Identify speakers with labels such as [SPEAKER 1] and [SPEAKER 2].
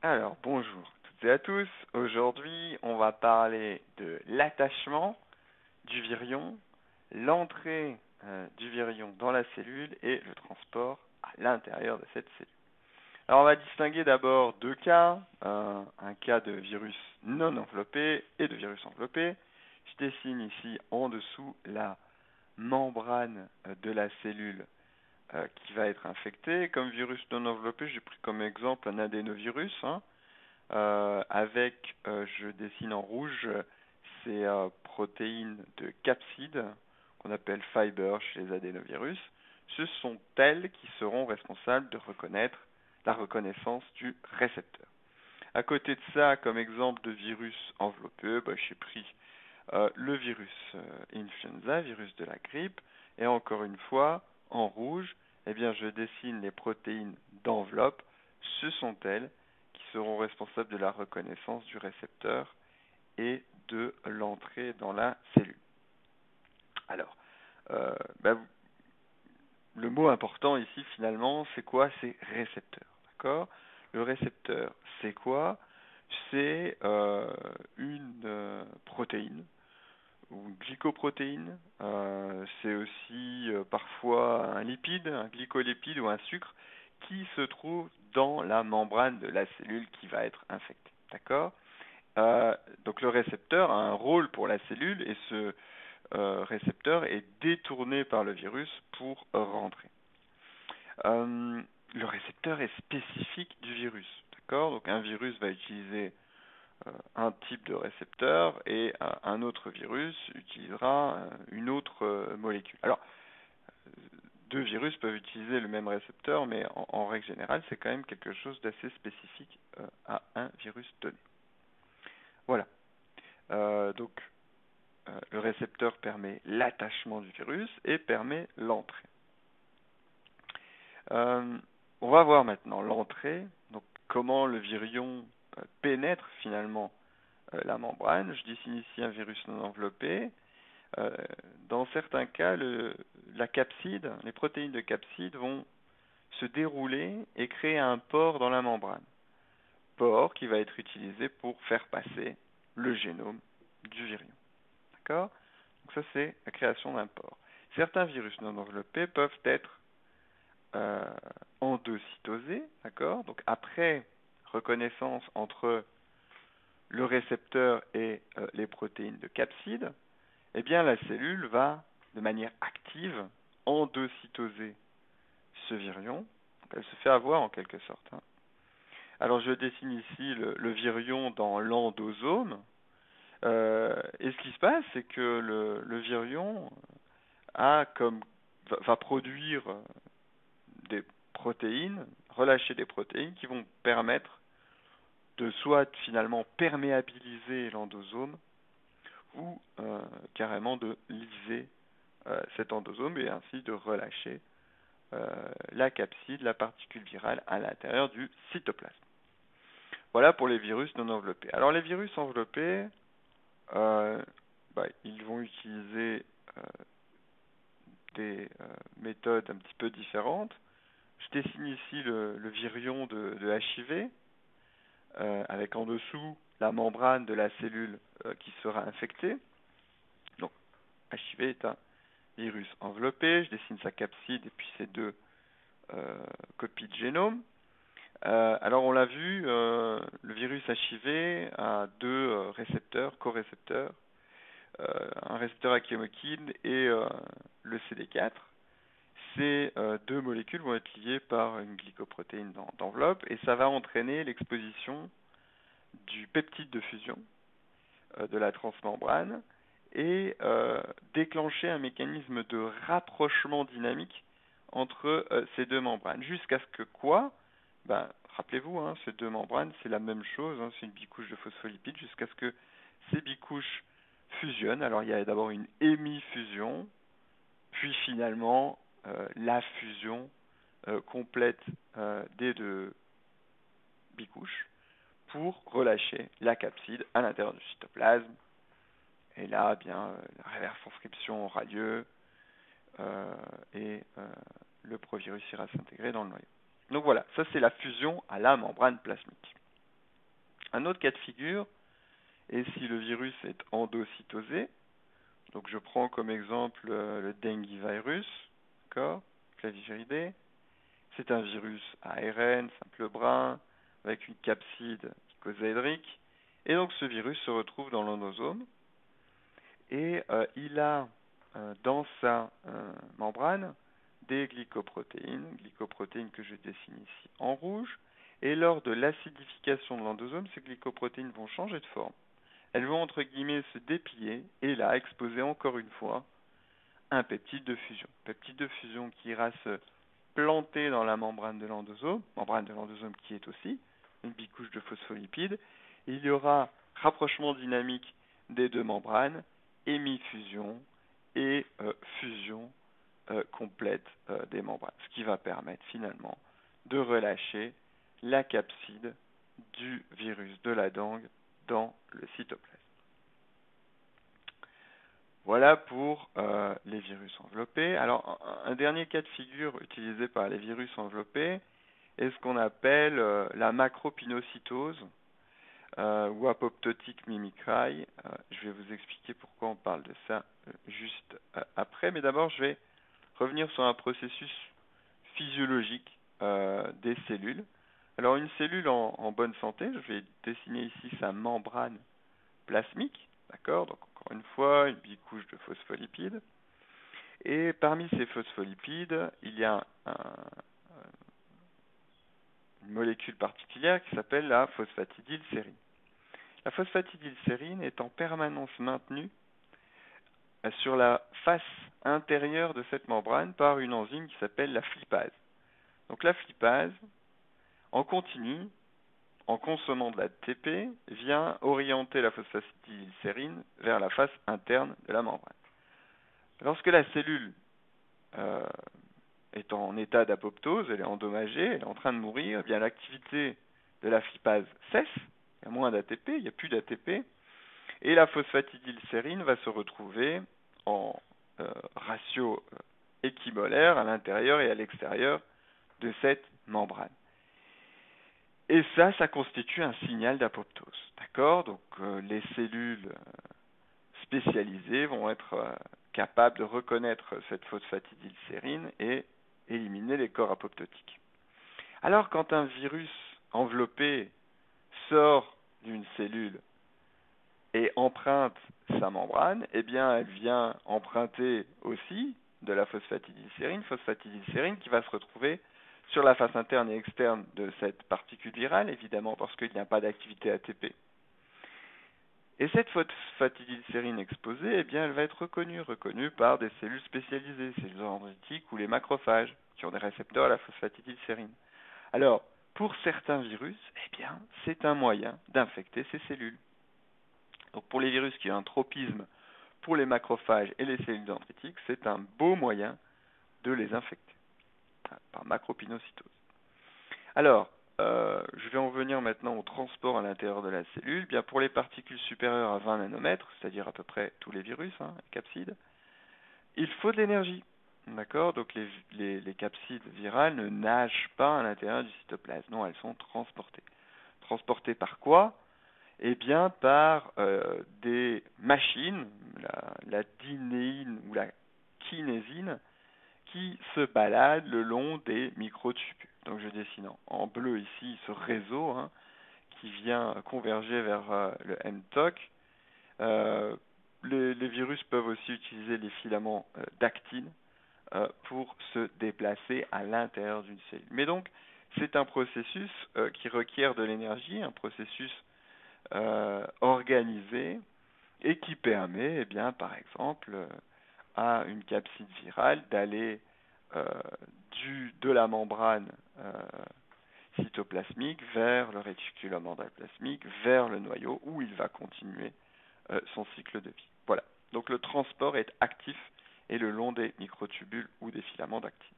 [SPEAKER 1] Alors, bonjour à toutes et à tous. Aujourd'hui, on va parler de l'attachement du virion, l'entrée du virion dans la cellule et le transport à l'intérieur de cette cellule. Alors, on va distinguer d'abord deux cas, un cas de virus non enveloppé et de virus enveloppé. Je dessine ici en dessous la membrane de la cellule qui va être infectée. Comme virus non enveloppé, j'ai pris comme exemple un adénovirus, je dessine en rouge ces protéines de capside qu'on appelle fiber chez les adénovirus. Ce sont elles qui seront responsables de reconnaître la reconnaissance du récepteur. À côté de ça, comme exemple de virus enveloppé, j'ai pris le virus influenza, virus de la grippe, et encore une fois, en rouge, je dessine les protéines d'enveloppe. Ce sont elles qui seront responsables de la reconnaissance du récepteur et de l'entrée dans la cellule. Alors, euh, bah, le mot important ici finalement, c'est quoi? C'est récepteur. D'accord? Le récepteur, c'est quoi? C'est une protéine ou une glycoprotéine. C'est aussi parfois un lipide, un glycolipide ou un sucre qui se trouve dans la membrane de la cellule qui va être infectée. D'accord? Donc le récepteur a un rôle pour la cellule et ce récepteur est détourné par le virus pour rentrer. Le récepteur est spécifique du virus. D'accord? Donc un virus va utiliser un type de récepteur et un autre virus utilisera une autre molécule. Alors, deux virus peuvent utiliser le même récepteur, mais en règle générale, c'est quand même quelque chose d'assez spécifique à un virus donné. Voilà. Le récepteur permet l'attachement du virus et permet l'entrée. On va voir maintenant l'entrée, donc comment le virion pénètre finalement la membrane. Je dessine ici un virus non enveloppé. Dans certains cas, la capside, les protéines de capside vont se dérouler et créer un pore dans la membrane. Pore qui va être utilisé pour faire passer le génome du virion. D'accord? Donc ça, c'est la création d'un pore. Certains virus non enveloppés peuvent être endocytosés, d'accord? Donc après reconnaissance entre le récepteur et les protéines de capside, eh bien la cellule va, de manière active, endocytoser ce virion. Donc elle se fait avoir en quelque sorte. Alors je dessine ici le virion dans l'endosome. Et ce qui se passe, c'est que le virion va produire des protéines, relâcher des protéines qui vont permettre de soit finalement perméabiliser l'endosome ou carrément de liser cet endosome et ainsi de relâcher la capside, la particule virale à l'intérieur du cytoplasme. Voilà pour les virus non enveloppés. Alors les virus enveloppés, ils vont utiliser des méthodes un petit peu différentes. Je dessine ici le virion de HIV, avec en dessous la membrane de la cellule qui sera infectée. Donc HIV est un virus enveloppé, je dessine sa capside et puis ses deux copies de génome. Alors on l'a vu, le virus HIV a deux récepteurs, corécepteurs, un récepteur à chymokine et le CD4. Ces deux molécules vont être liées par une glycoprotéine d'enveloppe et ça va entraîner l'exposition du peptide de fusion de la transmembrane et déclencher un mécanisme de rapprochement dynamique entre ces deux membranes. Jusqu'à ce que quoi? Rappelez-vous, ces deux membranes, c'est la même chose, c'est une bicouche de phospholipides, jusqu'à ce que ces bicouches fusionnent. Alors il y a d'abord une hémifusion, puis finalement la fusion complète des deux bicouches pour relâcher la capside à l'intérieur du cytoplasme. Et là, la réversenscription aura lieu et le provirus ira s'intégrer dans le noyau. Donc voilà, ça c'est la fusion à la membrane plasmique. Un autre cas de figure est si le virus est endocytosé. Donc je prends comme exemple le dengue virus, d'accord, claviviridé. C'est un virus ARN, simple brin, avec une capside icosaédrique. Et donc ce virus se retrouve dans l'endosome et il a dans sa membrane des glycoprotéines que je dessine ici en rouge. Et lors de l'acidification de l'endosome, ces glycoprotéines vont changer de forme. Elles vont entre guillemets se déplier et là exposer encore une fois un peptide de fusion. Peptide de fusion qui ira se planter dans la membrane de l'endosome qui est aussi une bicouche de phospholipides. Il y aura rapprochement dynamique des deux membranes, hémifusion et fusion complète des membranes, ce qui va permettre finalement de relâcher la capside du virus de la dengue dans le cytoplasme. Voilà pour les virus enveloppés. Alors, un dernier cas de figure utilisé par les virus enveloppés est ce qu'on appelle la macropinocytose ou apoptotic mimicry. Je vais vous expliquer pourquoi on parle de ça juste après, mais d'abord je vais revenir sur un processus physiologique des cellules. Alors, une cellule en bonne santé, je vais dessiner ici sa membrane plasmique, d'accord? Donc, encore une fois, une bicouche de phospholipides. Et parmi ces phospholipides, il y a une molécule particulière qui s'appelle la phosphatidylsérine. La phosphatidylsérine est en permanence maintenue sur la face intérieure de cette membrane par une enzyme qui s'appelle la flippase. Donc la flippase, en continu, en consommant de l'ATP, vient orienter la phosphatidylsérine vers la face interne de la membrane. Lorsque la cellule est en état d'apoptose, elle est endommagée, elle est en train de mourir, eh bien l'activité de la flippase cesse, il y a moins d'ATP, il n'y a plus d'ATP, et la phosphatidylsérine va se retrouver en ratio équimolaire à l'intérieur et à l'extérieur de cette membrane. Et ça constitue un signal d'apoptose. D'accord? Donc les cellules spécialisées vont être capables de reconnaître cette phosphatidylsérine et éliminer les corps apoptotiques. Alors quand un virus enveloppé sort d'une cellule et emprunte sa membrane, eh bien elle vient emprunter aussi de la phosphatidylsérine qui va se retrouver sur la face interne et externe de cette particule virale, évidemment parce qu'il n'y a pas d'activité ATP. Et cette phosphatidylsérine exposée, eh bien, elle va être reconnue par des cellules spécialisées, cellules dendritiques ou les macrophages, qui ont des récepteurs à la phosphatidylsérine. Alors, pour certains virus, eh bien, c'est un moyen d'infecter ces cellules. Donc, pour les virus qui ont un tropisme pour les macrophages et les cellules dendritiques, c'est un beau moyen de les infecter par macropinocytose. Alors, je vais en venir maintenant au transport à l'intérieur de la cellule. Bien, pour les particules supérieures à 20 nanomètres, c'est-à-dire à peu près tous les virus, les capsides, il faut de l'énergie. D'accord? Donc les capsides virales ne nagent pas à l'intérieur du cytoplasme. Non, elles sont transportées. Transportées par quoi? Eh bien, par des machines, la dynéine ou la kinésine, qui se baladent le long des microtubules. Donc je dessine en bleu ici ce réseau qui vient converger vers le mTOC. Les virus peuvent aussi utiliser les filaments d'actine pour se déplacer à l'intérieur d'une cellule. Mais donc, c'est un processus qui requiert de l'énergie, un processus organisé et qui permet, eh bien, par exemple, à une capside virale d'aller de la membrane cytoplasmique vers le réticulum endoplasmique, vers le noyau, où il va continuer son cycle de vie. Voilà. Donc le transport est actif et le long des microtubules ou des filaments d'actine.